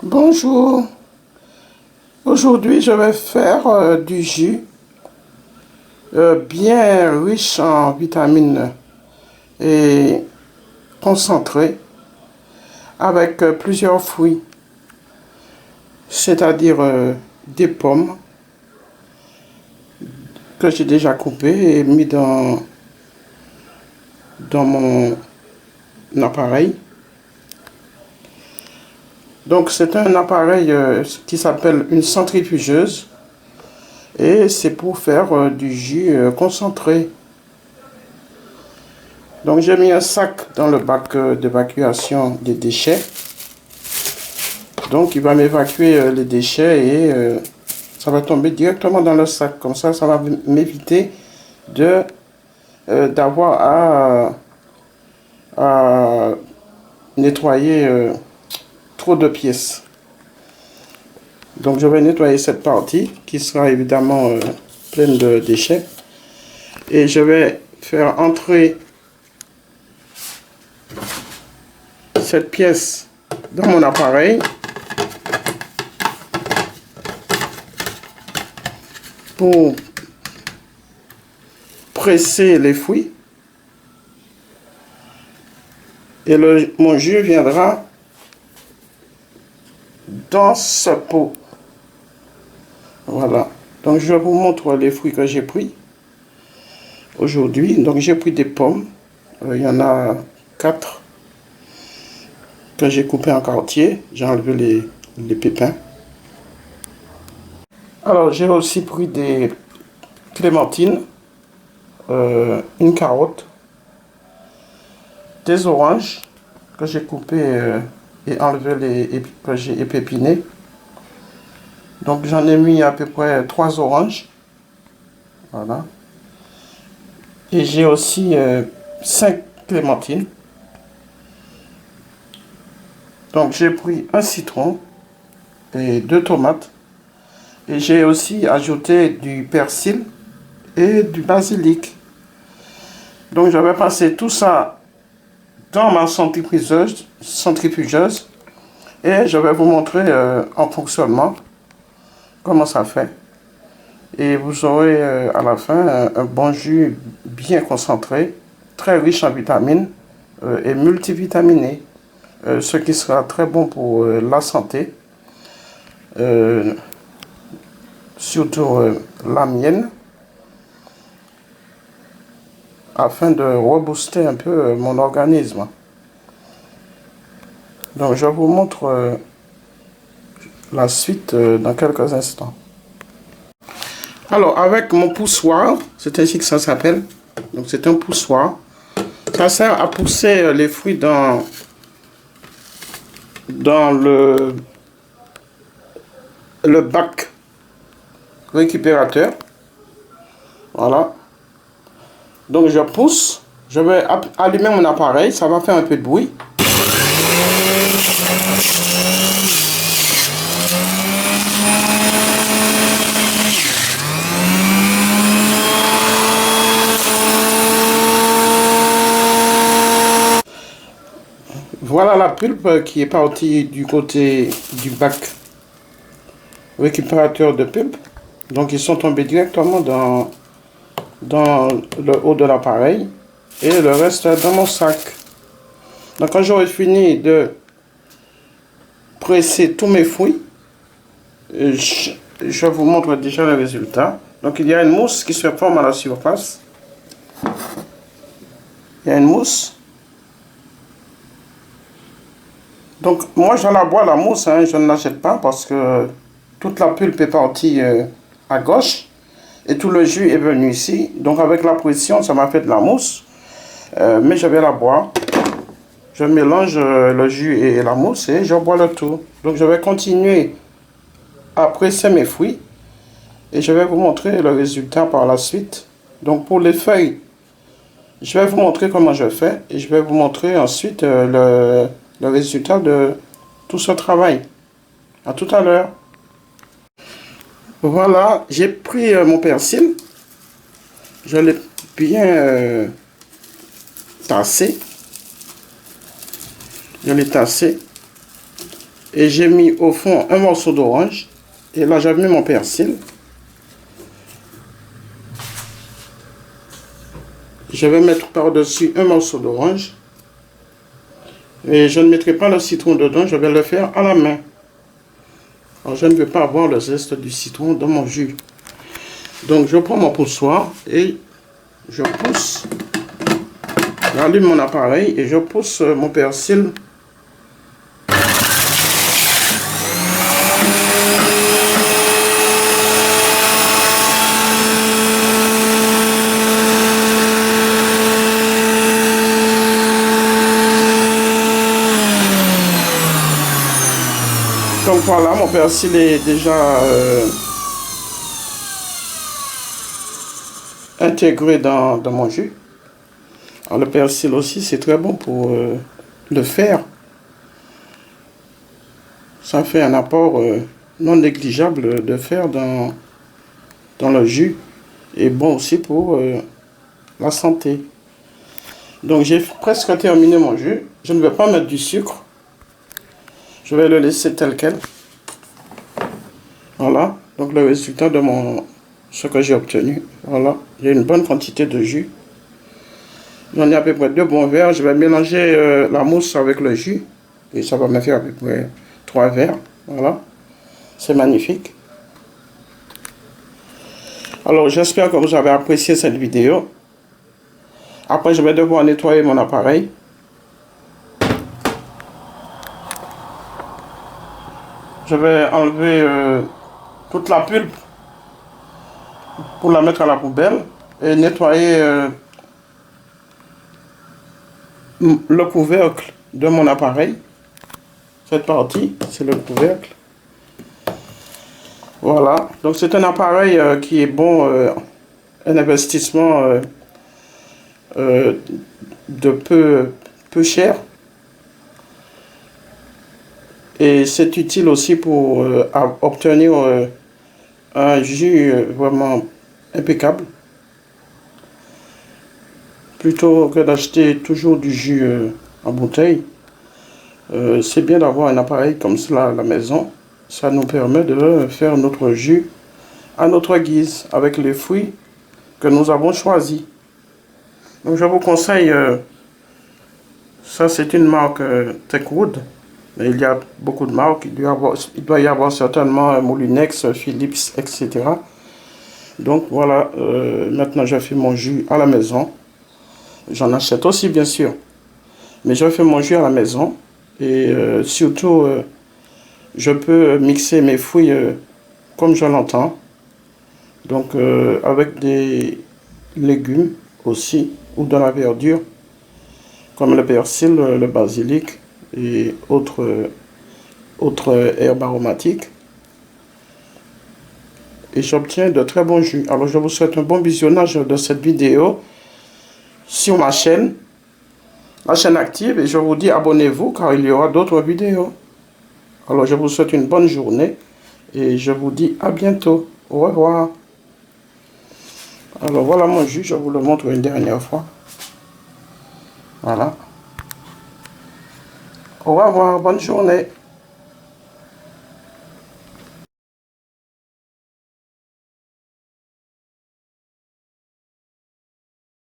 Bonjour, aujourd'hui je vais faire du jus bien riche en vitamines et concentré avec plusieurs fruits, c'est-à-dire des pommes que j'ai déjà coupées et mis dans mon appareil. Donc c'est un appareil qui s'appelle une centrifugeuse et c'est pour faire du jus concentré. Donc j'ai mis un sac dans le bac d'évacuation des déchets. Donc il va m'évacuer les déchets et ça va tomber directement dans le sac. Comme ça va m'éviter d'avoir à nettoyer trop de pièces. Donc je vais nettoyer cette partie qui sera évidemment pleine de déchets. Et je vais faire entrer cette pièce dans mon appareil pour presser les fruits. Et mon jus viendra dans ce pot. Voilà. Donc je vous montre les fruits que j'ai pris aujourd'hui. Donc j'ai pris des pommes. Il y en a 4 que j'ai coupé en quartier. J'ai enlevé les pépins. Alors j'ai aussi pris des clémentines, une carotte, des oranges que j'ai coupées et enlevé que j'ai épépiné. Donc j'en ai mis à peu près 3 oranges. Voilà. Et j'ai aussi 5 clémentines. Donc j'ai pris un citron et 2 tomates. Et j'ai aussi ajouté du persil et du basilic. Donc je vais passer tout ça dans ma centrifugeuse et je vais vous montrer en fonctionnement comment ça fait. Et vous aurez à la fin un bon jus bien concentré, très riche en vitamines et multivitaminé, ce qui sera très bon pour la santé, surtout la mienne, afin de rebooster un peu mon organisme. Donc je vous montre la suite dans quelques instants. Alors avec mon poussoir, c'est ainsi que ça s'appelle. Donc c'est un poussoir. Ça sert à pousser les fruits dans le bac récupérateur. Voilà. Donc je pousse. Je vais allumer mon appareil. Ça va faire un peu de bruit. Voilà la pulpe qui est partie du côté du bac récupérateur de pulpe. Donc ils sont tombés directement dans le haut de l'appareil et le reste dans mon sac. Donc quand j'aurai fini de presser tous mes fruits, je vous montre déjà le résultat. Donc il y a une mousse qui se forme à la surface. Il y a une mousse. Donc moi je la bois la mousse, hein, je ne l'achète pas parce que toute la pulpe est partie à gauche et tout le jus est venu ici. Donc avec la pression ça m'a fait de la mousse, mais je vais la boire. Je mélange le jus et la mousse et je bois le tout. Donc je vais continuer à presser mes fruits et je vais vous montrer le résultat par la suite. Donc pour les feuilles, je vais vous montrer comment je fais et je vais vous montrer ensuite le résultat de tout ce travail. À tout à l'heure. Voilà, j'ai pris mon persil. Je l'ai bien tassé. Je l'ai tassé. Et j'ai mis au fond un morceau d'orange. Et là, j'avais mis mon persil. Je vais mettre par-dessus un morceau d'orange. Et je ne mettrai pas le citron dedans, je vais le faire à la main. Alors, je ne veux pas avoir le zeste du citron dans mon jus. Donc, je prends mon poussoir et je pousse. J'allume mon appareil et je pousse mon persil. Donc voilà, mon persil est déjà intégré dans mon jus. Alors le persil aussi, c'est très bon pour le fer. Ça fait un apport non négligeable de fer dans le jus. Et bon aussi pour la santé. Donc j'ai presque terminé mon jus. Je ne vais pas mettre du sucre. Je vais le laisser tel quel. Voilà. Donc le résultat de ce que j'ai obtenu. Voilà. J'ai une bonne quantité de jus. J'en ai à peu près 2 bons verres. Je vais mélanger la mousse avec le jus. Et ça va me faire à peu près 3 verres. Voilà. C'est magnifique. Alors j'espère que vous avez apprécié cette vidéo. Après je vais devoir nettoyer mon appareil. Je vais enlever toute la pulpe pour la mettre à la poubelle et nettoyer le couvercle de mon appareil. Cette partie, c'est le couvercle. Voilà, donc c'est un appareil qui est bon, un investissement de peu cher. Et c'est utile aussi pour obtenir un jus vraiment impeccable. Plutôt que d'acheter toujours du jus en bouteille, c'est bien d'avoir un appareil comme cela à la maison. Ça nous permet de faire notre jus à notre guise, avec les fruits que nous avons choisis. Donc je vous conseille, ça c'est une marque Techwood. Mais il y a beaucoup de marques, il doit y avoir certainement Moulinex, Philips, etc. Donc voilà, maintenant je fais mon jus à la maison. J'en achète aussi bien sûr. Mais je fais mon jus à la maison. Et surtout, je peux mixer mes fruits comme je l'entends. Donc avec des légumes aussi, ou de la verdure, comme le persil, le basilic et autres herbes aromatiques. Et j'obtiens de très bons jus. Alors je vous souhaite un bon visionnage de cette vidéo sur ma chaîne, la chaîne active, et je vous dis abonnez-vous car il y aura d'autres vidéos. Alors je vous souhaite une bonne journée et je vous dis à bientôt. Au revoir. Alors voilà mon jus, je vous le montre une dernière fois. Voilà. Au revoir, bonne journée.